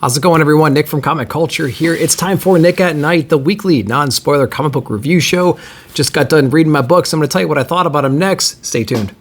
How's it going, everyone? Nick from Comic Culture here. It's time for Nick at Night, the weekly non-spoiler comic book review show. Just got done reading my books. I'm going to tell you what I thought about them next. Stay tuned.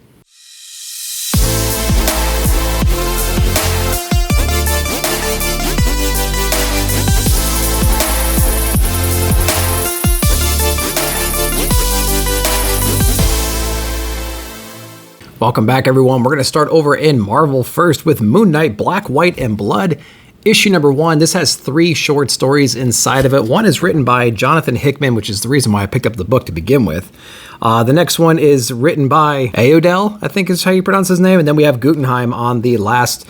Welcome back, everyone. We're going to start over in Marvel first with Moon Knight, Black, White, and Blood. Issue number 1, this has 3 short stories inside of it. One is written by Jonathan Hickman, which is the reason why I picked up the book to begin with. The next one is written by Ayodele, I think is how you pronounce his name. And then we have Guggenheim on the last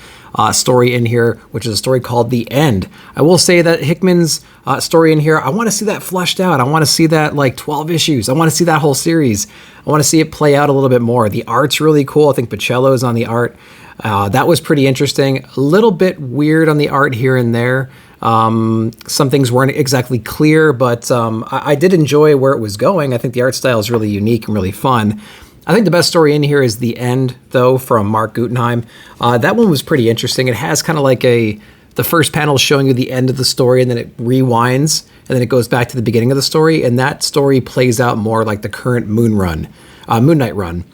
story in here, which is a story called The End. I will say that Hickman's story in here, I want to see that fleshed out. I want to see that like 12 issues. I want to see that whole series. I want to see it play out a little bit more. The art's really cool. I think Pacello's on the art. That was pretty interesting. A little bit weird on the art here and there. Some things weren't exactly clear, but I did enjoy where it was going. I think the art style is really unique and really fun. I think the best story in here is The End, though, from Mark Guggenheim. That one was pretty interesting. It has kind of like the first panel showing you the end of the story, and then it rewinds, and then it goes back to the beginning of the story, and that story plays out more like the current Moon Knight run.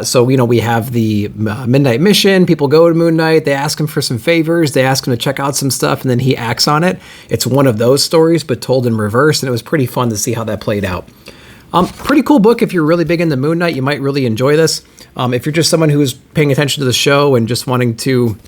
So, you know, we have the Midnight Mission. People go to Moon Knight. They ask him for some favors. They ask him to check out some stuff, and then he acts on it. It's one of those stories, but told in reverse, and it was pretty fun to see how that played out. Pretty cool book. If you're really big into Moon Knight, you might really enjoy this. If you're just someone who's paying attention to the show and just wanting to,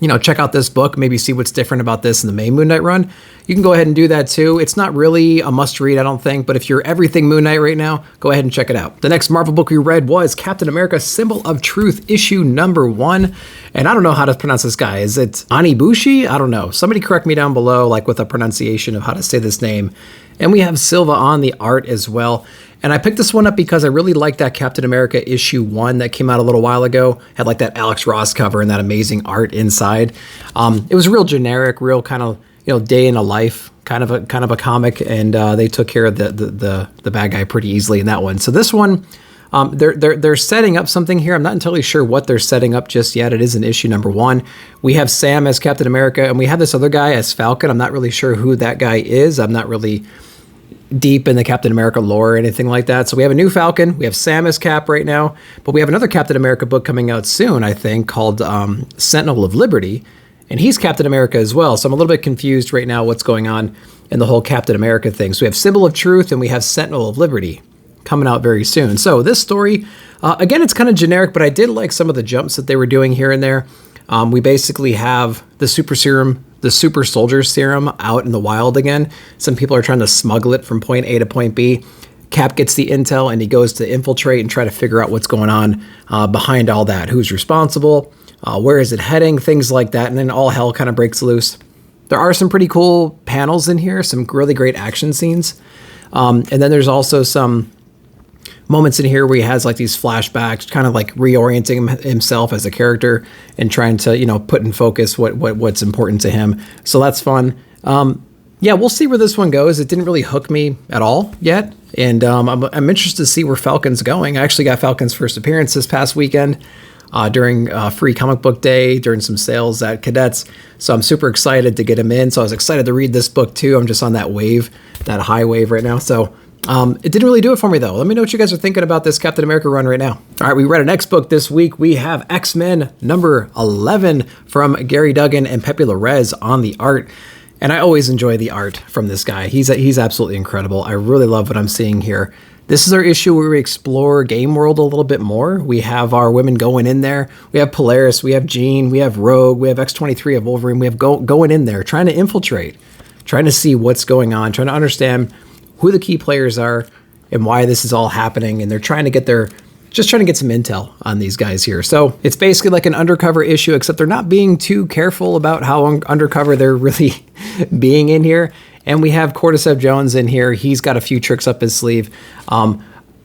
you know, check out this book, maybe see what's different about this in the main Moon Knight run, you can go ahead and do that too. It's not really a must read, I don't think, but if you're everything Moon Knight right now, go ahead and check it out. The next Marvel book we read was Captain America, Symbol of Truth, issue number 1. And I don't know how to pronounce this guy. Is it Anibushi? I don't know. Somebody correct me down below, like with a pronunciation of how to say this name. And we have Silva on the art as well. And I picked this one up because I really liked that Captain America issue 1 that came out a little while ago. Had like that Alex Ross cover and that amazing art inside. It was real generic, real kind of, you know, day in a life kind of a comic, and they took care of the bad guy pretty easily in that one. So this one, they're setting up something here. I'm not entirely sure what they're setting up just yet. It is in issue number 1. We have Sam as Captain America, and we have this other guy as Falcon. I'm not really sure who that guy is. I'm not really deep in the Captain America lore or anything like that. So we have a new Falcon. We have Sam as Cap right now, but we have another Captain America book coming out soon, I think, called Sentinel of Liberty, and he's Captain America as well. So I'm a little bit confused right now what's going on in the whole Captain America thing. So we have Symbol of Truth and we have Sentinel of Liberty coming out very soon. So this story, again, it's kind of generic, but I did like some of the jumps that they were doing here and there. We basically have the super serum, the super soldier serum out in the wild again. Some people are trying to smuggle it from point A to point B. Cap gets the intel and he goes to infiltrate and try to figure out what's going on behind all that. Who's responsible? Where is it heading? Things like that. And then all hell kind of breaks loose. There are some pretty cool panels in here, some really great action scenes. And then there's also some moments in here where he has like these flashbacks, kind of like reorienting himself as a character and trying to, you know, put in focus what's important to him. So that's fun. Yeah, we'll see where this one goes. It didn't really hook me at all yet. And I'm interested to see where Falcon's going. I actually got Falcon's first appearance this past weekend during Free Comic Book Day, during some sales at Cadets. So I'm super excited to get him in. So I was excited to read this book too. I'm just on that wave, that high wave right now. So it didn't really do it for me, though. Let me know what you guys are thinking about this Captain America run right now. All right, we read an X book this week. We have X-Men number 11 from Gary Duggan and Pepe Larraz on the art. And I always enjoy the art from this guy. He's absolutely incredible. I really love what I'm seeing here. This is our issue where we explore Game World a little bit more. We have our women going in there. We have Polaris, we have Jean, we have Rogue, we have X-23 of Wolverine. We have going in there, trying to infiltrate, trying to see what's going on, trying to understand who the key players are and why this is all happening. And they're trying to get just trying to get some intel on these guys here. So it's basically like an undercover issue, except they're not being too careful about how undercover they're really being in here. And we have Cordyceps Jones in here. He's got a few tricks up his sleeve.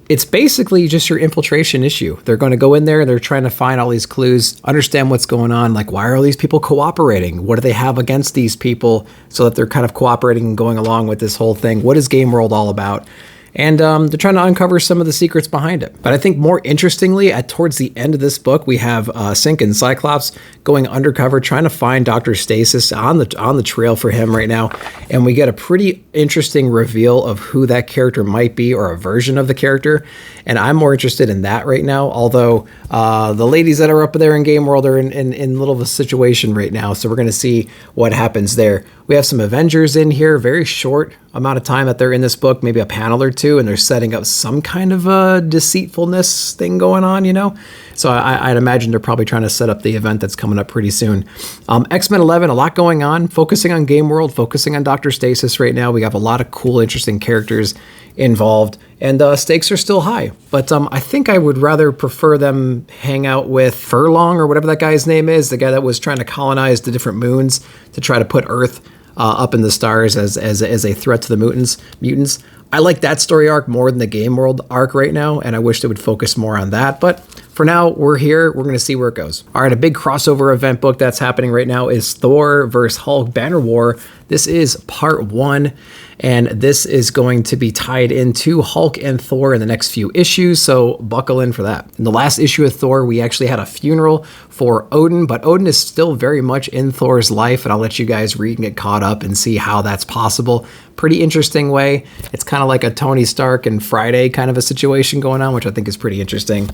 It's basically just your infiltration issue. They're going to go in there and they're trying to find all these clues, understand what's going on. Like, why are these people cooperating? What do they have against these people so that they're kind of cooperating and going along with this whole thing? What is Game World all about? And they're trying to uncover some of the secrets behind it. But I think more interestingly, towards the end of this book, we have Sync and Cyclops going undercover, trying to find Dr. Stasis on the trail for him right now. And we get a pretty interesting reveal of who that character might be, or a version of the character. And I'm more interested in that right now, although the ladies that are up there in Game World are in little of a situation right now. So we're going to see what happens there. We have some Avengers in here, very short amount of time that they're in this book, maybe a panel or two, and they're setting up some kind of a deceitfulness thing going on, you know? So I'd imagine they're probably trying to set up the event that's coming up pretty soon. X-Men 11, a lot going on, focusing on Game World, focusing on Dr. Stasis right now. We have a lot of cool, interesting characters involved, and stakes are still high. But I think I would rather prefer them hang out with Furlong, or whatever that guy's name is, the guy that was trying to colonize the different moons to try to put Earth up in the stars as a threat to the mutants. I like that story arc more than the Game World arc right now, and I wish they would focus more on that. But for now, we're here. We're going to see where it goes. All right, a big crossover event book that's happening right now is Thor vs. Hulk Banner War. This is part 1, and this is going to be tied into Hulk and Thor in the next few issues, so buckle in for that. In the last issue of Thor, we actually had a funeral for Odin, but Odin is still very much in Thor's life, and I'll let you guys read and get caught up and see how that's possible. Pretty interesting way. It's kind of like a Tony Stark and Friday kind of a situation going on, which I think is pretty interesting.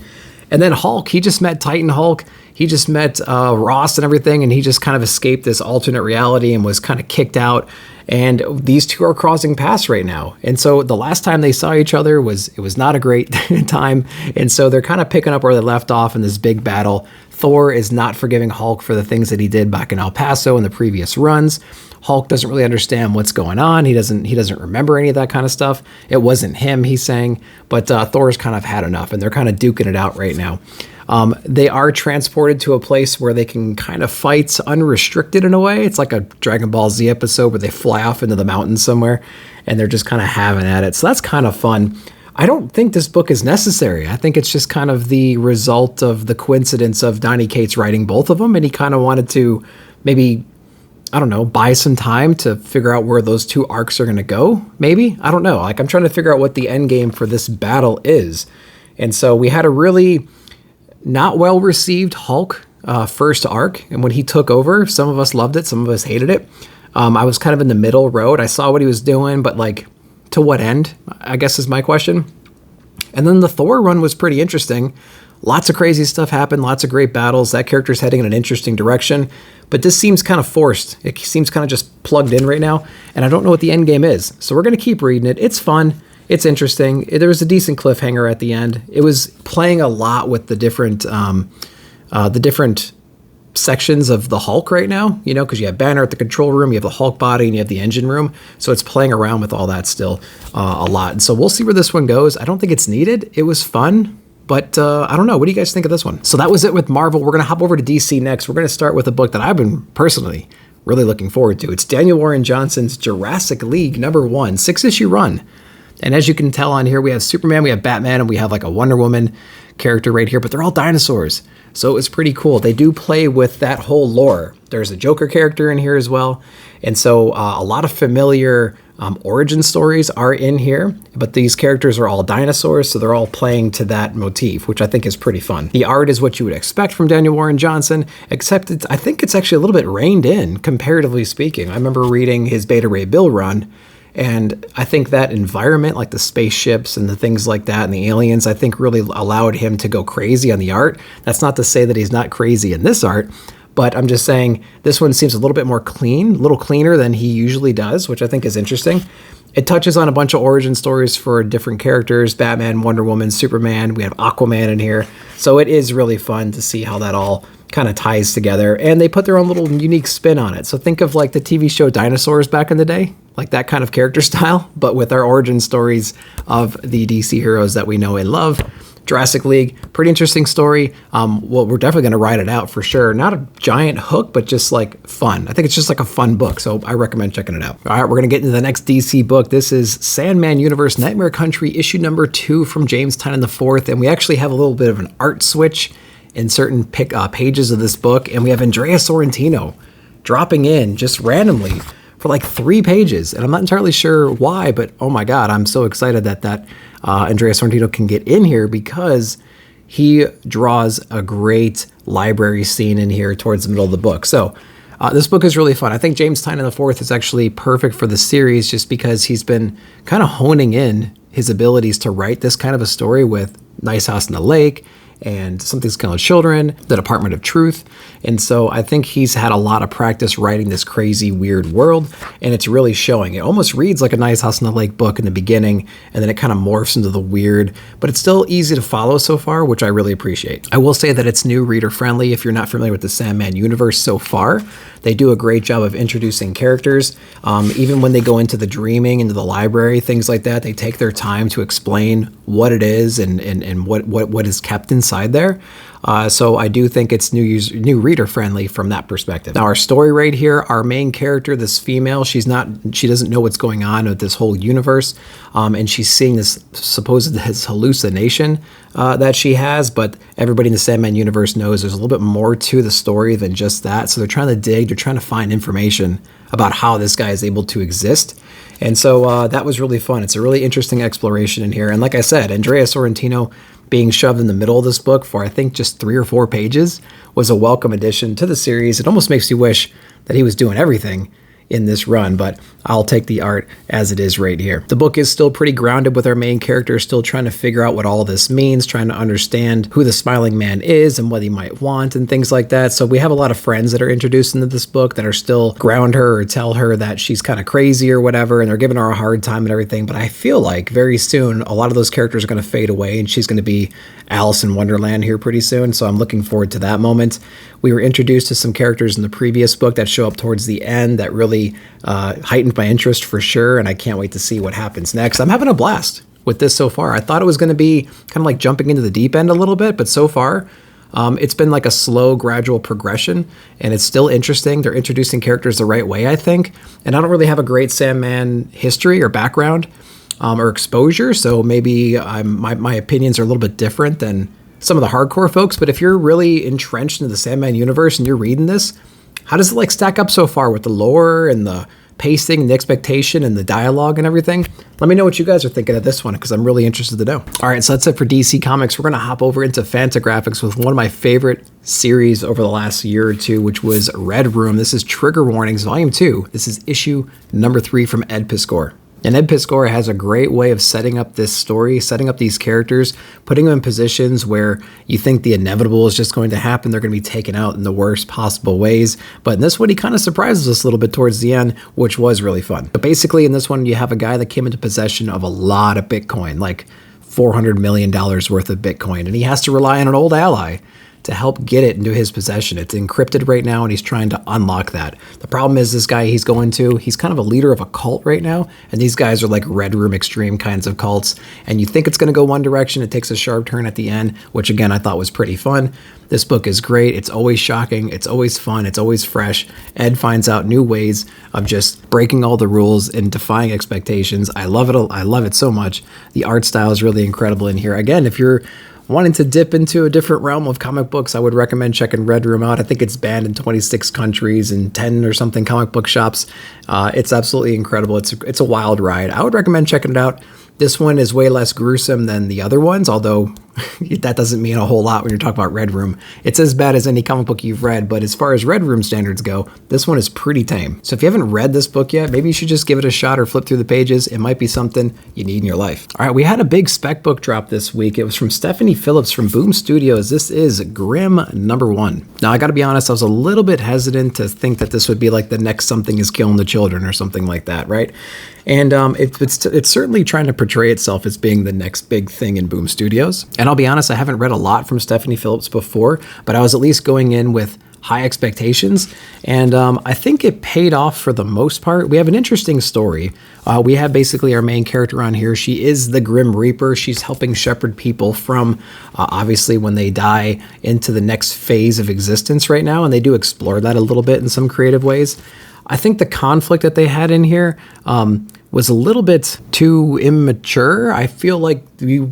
And then Hulk, he just met Titan Hulk. He just met Ross and everything, and he just kind of escaped this alternate reality and was kind of kicked out. And these two are crossing paths right now. And so the last time they saw each other was not a great time. And so they're kind of picking up where they left off in this big battle. Thor is not forgiving Hulk for the things that he did back in El Paso in the previous runs. Hulk doesn't really understand what's going on. He doesn't remember any of that kind of stuff. It wasn't him, he's saying, but Thor's kind of had enough, and they're kind of duking it out right now. They are transported to a place where they can kind of fight unrestricted in a way. It's like a Dragon Ball Z episode where they fly off into the mountains somewhere, and they're just kind of having at it. So that's kind of fun. I don't think this book is necessary. I think it's just kind of the result of the coincidence of Donny Cates writing both of them, and he kind of wanted to maybe, I don't know, buy some time to figure out where those two arcs are going to go, maybe? I don't know. Like, I'm trying to figure out what the end game for this battle is. And so we had a really not well-received Hulk first arc, and when he took over, some of us loved it, some of us hated it. I was kind of in the middle road. I saw what he was doing, but like, to what end, I guess is my question. And then the Thor run was pretty interesting. Lots of crazy stuff happened, lots of great battles. That character's heading in an interesting direction, but this seems kind of forced. It seems kind of just plugged in right now, and I don't know what the end game is. So we're going to keep reading it. It's fun. It's interesting. There was a decent cliffhanger at the end. It was playing a lot with the different sections of the Hulk right now, you know, because you have Banner at the control room, you have the Hulk body, and you have the engine room. So it's playing around with all that still a lot. And so we'll see where this one goes. I don't think it's needed. It was fun, but I don't know. What do you guys think of this one? So that was it with Marvel. We're going to hop over to DC next. We're going to start with a book that I've been personally really looking forward to. It's Daniel Warren Johnson's Jurassic League #1, 6-issue run. And as you can tell on here, we have Superman, we have Batman, and we have like a Wonder Woman character right here, but they're all dinosaurs. So it was pretty cool. They do play with that whole lore. There's a Joker character in here as well. And so a lot of familiar origin stories are in here, but these characters are all dinosaurs, so they're all playing to that motif, which I think is pretty fun. The art is what you would expect from Daniel Warren Johnson, except I think it's actually a little bit reined in, comparatively speaking. I remember reading his Beta Ray Bill run, and I think that environment, like the spaceships and the things like that and the aliens, I think really allowed him to go crazy on the art. That's not to say that he's not crazy in this art, but I'm just saying this one seems a little bit more clean, a little cleaner than he usually does, which I think is interesting. It touches on a bunch of origin stories for different characters, Batman, Wonder Woman, Superman. We have Aquaman in here. So it is really fun to see how that all kind of ties together. And they put their own little unique spin on it. So think of like the TV show Dinosaurs back in the day, like that kind of character style, but with our origin stories of the DC heroes that we know and love. Jurassic League, pretty interesting story. Well, we're definitely going to ride it out for sure. Not a giant hook, but just like fun. I think it's just like a fun book, so I recommend checking it out. All right, we're going to get into the next DC book. This is Sandman Universe Nightmare Country, issue #2 from James Tynion IV, and we actually have a little bit of an art switch in certain pages of this book, and we have Andrea Sorrentino dropping in just randomly for like 3 pages. And I'm not entirely sure why, but oh my God, I'm so excited that Andrea Sorrentino can get in here, because he draws a great library scene in here towards the middle of the book. So this book is really fun. I think James Tynion IV is actually perfect for the series, just because he's been kind of honing in his abilities to write this kind of a story with Nice House on the Lake and Something's Killing Children, The Department of Truth. And so I think he's had a lot of practice writing this crazy, weird world, and it's really showing. It almost reads like a Nice House on the Lake book in the beginning, and then it kind of morphs into the weird, but it's still easy to follow so far, which I really appreciate. I will say that it's new reader friendly if you're not familiar with the Sandman universe so far. They do a great job of introducing characters. Even when they go into the dreaming, into the library, things like that, they take their time to explain what it is and what is kept inside there. So I do think it's new reader friendly from that perspective. Now, our story right here, our main character, this female, she doesn't know what's going on with this whole universe, and she's seeing this hallucination that she has, but everybody in the Sandman universe knows there's a little bit more to the story than just that. So they're trying to dig, they're trying to find information about how this guy is able to exist. And so that was really fun. It's a really interesting exploration in here. And like I said, Andrea Sorrentino being shoved in the middle of this book for, I think, just 3 or 4 pages was a welcome addition to the series. It almost makes you wish that he was doing everything in this run, but I'll take the art as it is right here. The book is still pretty grounded with our main character still trying to figure out what all this means, trying to understand who the Smiling Man is and what he might want and things like that. So we have a lot of friends that are introduced into this book that are still ground her or tell her that she's kind of crazy or whatever, and they're giving her a hard time and everything. But I feel like very soon a lot of those characters are going to fade away, and she's going to be Alice in Wonderland here pretty soon. So I'm looking forward to that moment. We were introduced to some characters in the previous book that show up towards the end that really heightened my interest for sure, and I can't wait to see what happens next. I'm having a blast with this so far. I thought it was going to be kind of like jumping into the deep end a little bit, but so far it's been like a slow, gradual progression, and it's still interesting. They're introducing characters the right way, I think, and I don't really have a great Sandman history or background or exposure, so maybe my opinions are a little bit different than some of the hardcore folks. But if you're really entrenched in the Sandman universe and you're reading this, how does it like stack up so far with the lore and the pacing and the expectation and the dialogue and everything? Let me know what you guys are thinking of this one, because I'm really interested to know. All right, so that's it for DC Comics. We're going to hop over into Fantagraphics with one of my favorite series over the last year or two, which was Red Room. This is Trigger Warnings Volume 2. This is issue number 3 from Ed Piskor. And Ed Piskor has a great way of setting up this story, setting up these characters, putting them in positions where you think the inevitable is just going to happen. They're going to be taken out in the worst possible ways. But in this one, he kind of surprises us a little bit towards the end, which was really fun. But basically, in this one, you have a guy that came into possession of a lot of Bitcoin, like $400 million worth of Bitcoin. And he has to rely on an old ally to help get it into his possession. It's encrypted right now, and he's trying to unlock that. The problem is this guy he's going to, he's kind of a leader of a cult right now, and these guys are like Red Room Extreme kinds of cults, and you think it's going to go one direction, it takes a sharp turn at the end, which again I thought was pretty fun. This book is great. It's always shocking. It's always fun. It's always fresh. Ed finds out new ways of just breaking all the rules and defying expectations. I love it. I love it so much. The art style is really incredible in here. Again, if you're wanting to dip into a different realm of comic books, I would recommend checking Red Room out. I think it's banned in 26 countries and 10 or something comic book shops. It's absolutely incredible. It's a wild ride. I would recommend checking it out. This one is way less gruesome than the other ones, although that doesn't mean a whole lot when you're talking about Red Room. It's as bad as any comic book you've read, but as far as Red Room standards go, this one is pretty tame. So if you haven't read this book yet, maybe you should just give it a shot or flip through the pages. It might be something you need in your life. All right, we had a big spec book drop this week. It was from Stephanie Phillips from Boom Studios. This is Grimm #1. Now, I gotta be honest, I was a little bit hesitant to think that this would be like the next Something is Killing the Children or something like that, right? And it's certainly trying to portray itself as being the next big thing in Boom Studios. And I'll be honest, I haven't read a lot from Stephanie Phillips before, but I was at least going in with high expectations, and I think it paid off for the most part. We have an interesting story. We have basically our main character on here. She is the Grim Reaper. She's helping shepherd people from, obviously, when they die into the next phase of existence right now, and they do explore that a little bit in some creative ways. I think the conflict that they had in here was a little bit too immature. I feel like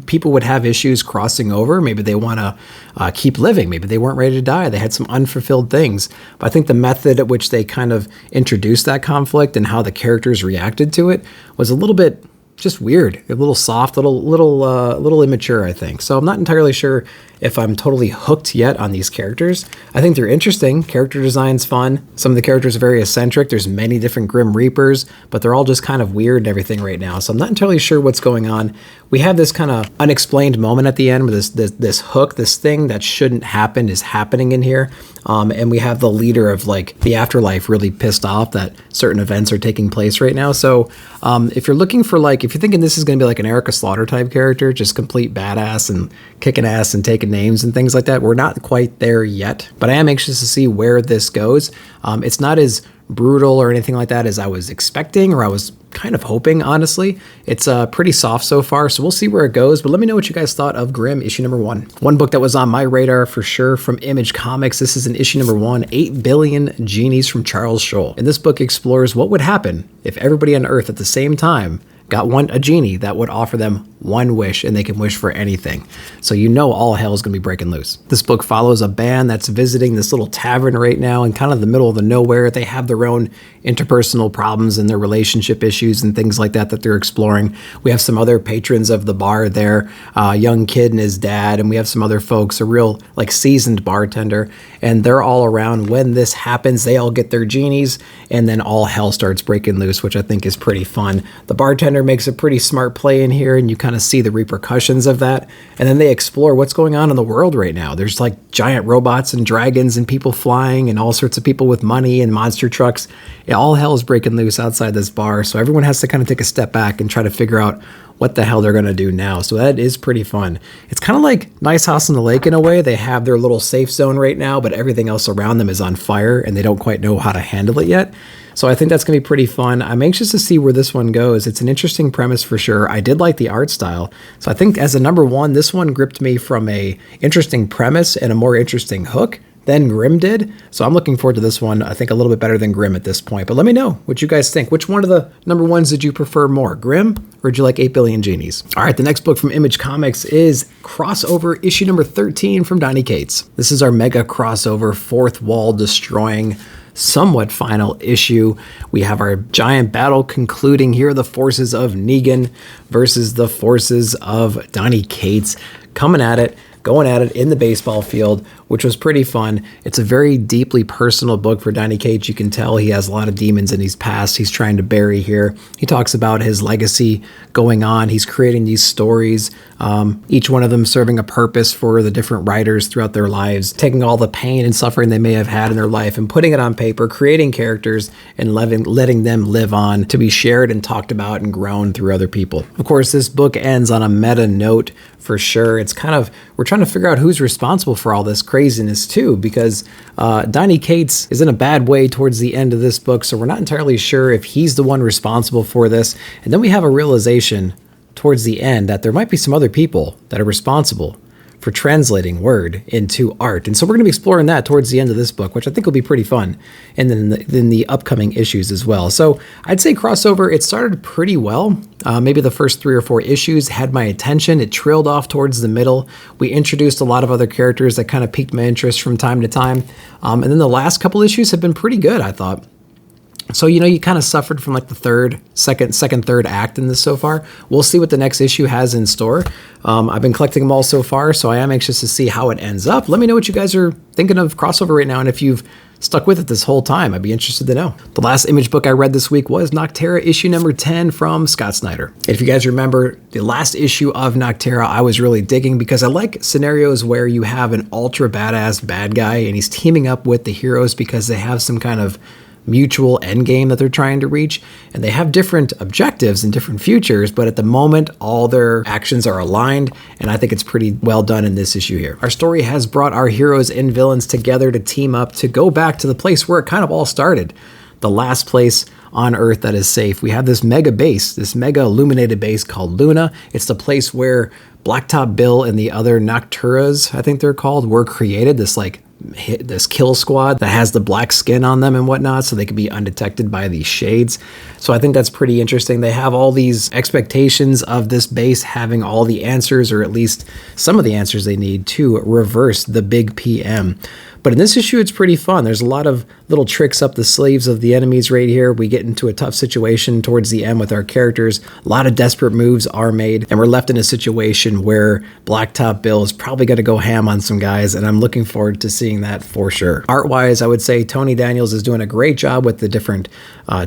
people would have issues crossing over. Maybe they want to keep living. Maybe they weren't ready to die. They had some unfulfilled things. But I think the method at which they kind of introduced that conflict and how the characters reacted to it was a little bit just weird, a little soft, little immature, I think. So I'm not entirely sure if I'm totally hooked yet on these characters. I think they're interesting. Character design's fun. Some of the characters are very eccentric. There's many different Grim Reapers, but they're all just kind of weird and everything right now. So I'm not entirely sure what's going on. We have this kind of unexplained moment at the end where this hook, this thing that shouldn't happen is happening in here. And we have the leader of like the afterlife really pissed off that certain events are taking place right now. So if you're looking for like, if you're thinking this is going to be like an Erica Slaughter type character, just complete badass and kicking ass and taking names and things like that, we're not quite there yet. But I am anxious to see where this goes. It's not as brutal or anything like that as I was expecting, or I was kind of hoping, honestly. It's pretty soft so far, so we'll see where it goes. But let me know what you guys thought of Grimm issue number 1. One book that was on my radar for sure from Image Comics. This is an issue number 1, 8 Billion Genies from Charles Scholl. And this book explores what would happen if everybody on Earth at the same time got a genie that would offer them one wish, and they can wish for anything. So you know all hell is going to be breaking loose. This book follows a band that's visiting this little tavern right now in kind of the middle of the nowhere. They have their own interpersonal problems and their relationship issues and things like that they're exploring. We have some other patrons of the bar there, a young kid and his dad, and we have some other folks, a real like seasoned bartender, and they're all around. When this happens, they all get their genies, and then all hell starts breaking loose, which I think is pretty fun. The bartender makes a pretty smart play in here, and you kind of see the repercussions of that. And then they explore what's going on in the world right now. There's like giant robots and dragons and people flying and all sorts of people with money and monster trucks. Yeah, all hell is breaking loose outside this bar. So everyone has to kind of take a step back and try to figure out what the hell they're going to do now. So that is pretty fun. It's kind of like Nice House on the Lake in a way. They have their little safe zone right now, but everything else around them is on fire and they don't quite know how to handle it yet. So I think that's going to be pretty fun. I'm anxious to see where this one goes. It's an interesting premise for sure. I did like the art style. So I think as a number 1, this one gripped me from a interesting premise and a more interesting hook than Grimm did. So I'm looking forward to this one. I think a little bit better than Grimm at this point. But let me know what you guys think. Which one of the number 1s did you prefer more, Grimm, or did you like 8 Billion Genies? All right, the next book from Image Comics is Crossover issue number 13 from Donny Cates. This is our mega crossover, fourth wall destroying, somewhat final issue. We have our giant battle concluding here. The forces of Negan versus the forces of Donny Cates coming at it, going at it in the baseball field, which was pretty fun. It's a very deeply personal book for Donny Cates. You can tell he has a lot of demons in his past he's trying to bury here. He talks about his legacy going on. He's creating these stories, each one of them serving a purpose for the different writers throughout their lives, taking all the pain and suffering they may have had in their life and putting it on paper, creating characters and letting them live on to be shared and talked about and grown through other people. Of course, this book ends on a meta note for sure. It's kind of, we're trying to figure out who's responsible for all this craziness too, because Donny Cates is in a bad way towards the end of this book, so we're not entirely sure if he's the one responsible for this. And then we have a realization towards the end that there might be some other people that are responsible for translating word into art. And so we're going to be exploring that towards the end of this book, which I think will be pretty fun, and then in the upcoming issues as well. So I'd say crossover, it started pretty well. Maybe the first 3 or 4 issues had my attention. It trailed off towards the middle. We introduced a lot of other characters that kind of piqued my interest from time to time. And then the last couple issues have been pretty good, I thought. So, you know, you kind of suffered from like the third act in this so far. We'll see what the next issue has in store. I've been collecting them all so far, so I am anxious to see how it ends up. Let me know what you guys are thinking of crossover right now, and if you've stuck with it this whole time, I'd be interested to know. The last Image book I read this week was Nocterra issue number 10 from Scott Snyder. If you guys remember the last issue of Nocterra, I was really digging because I like scenarios where you have an ultra badass bad guy and he's teaming up with the heroes because they have some kind of mutual end game that they're trying to reach, and they have different objectives and different futures, but at the moment all their actions are aligned, and I think it's pretty well done in this issue here. Our story has brought our heroes and villains together to team up to go back to the place where it kind of all started, the last place on Earth that is safe. We have this mega base, this mega illuminated base called Luna. It's the place where Blacktop Bill and the other Nocterras, I think they're called, were created, this like this kill squad that has the black skin on them and whatnot, so they can be undetected by these shades. So I think that's pretty interesting. They have all these expectations of this base having all the answers, or at least some of the answers they need to reverse the big PM. But in this issue, it's pretty fun. There's a lot of little tricks up the sleeves of the enemies right here. We get into a tough situation towards the end with our characters. A lot of desperate moves are made, and we're left in a situation where Blacktop Bill is probably going to go ham on some guys, and I'm looking forward to seeing that for sure. Art-wise, I would say Tony Daniels is doing a great job with the different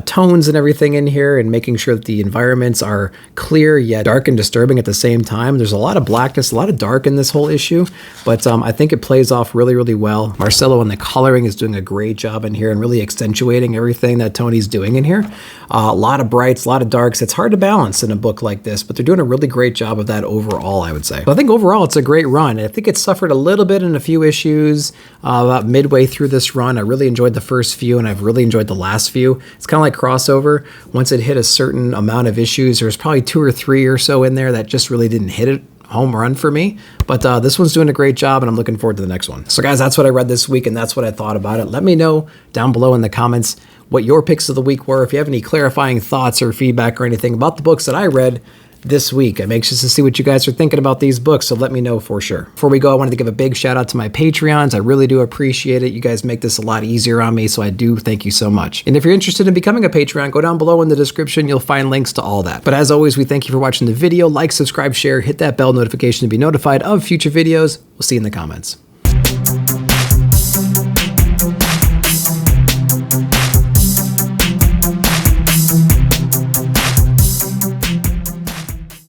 tones and everything in here, and making sure that the environments are clear yet dark and disturbing at the same time. There's a lot of blackness, a lot of dark in this whole issue, but I think it plays off really, really well. Marcelo and the coloring is doing a great job in here and really accentuating everything that Tony's doing in here. A lot of brights, a lot of darks. It's hard to balance in a book like this, but they're doing a really great job of that overall, I would say. So I think overall it's a great run. I think it suffered a little bit in a few issues about midway through this run. I really enjoyed the first few, and I've really enjoyed the last few. It's kind of like crossover. Once it hit a certain amount of issues, there's probably 2 or 3 or so in there that just really didn't hit it home run for me, but this one's doing a great job, and I'm looking forward to the next one. So guys, that's what I read this week, and that's what I thought about it. Let me know down below in the comments what your picks of the week were. If you have any clarifying thoughts or feedback or anything about the books that I read this week. I'm anxious to see what you guys are thinking about these books, so let me know for sure. Before we go, I wanted to give a big shout out to my Patreons. I really do appreciate it. You guys make this a lot easier on me, so I do thank you so much. And if you're interested in becoming a Patreon, go down below in the description. You'll find links to all that. But as always, we thank you for watching the video. Like, subscribe, share, hit that bell notification to be notified of future videos. We'll see you in the comments.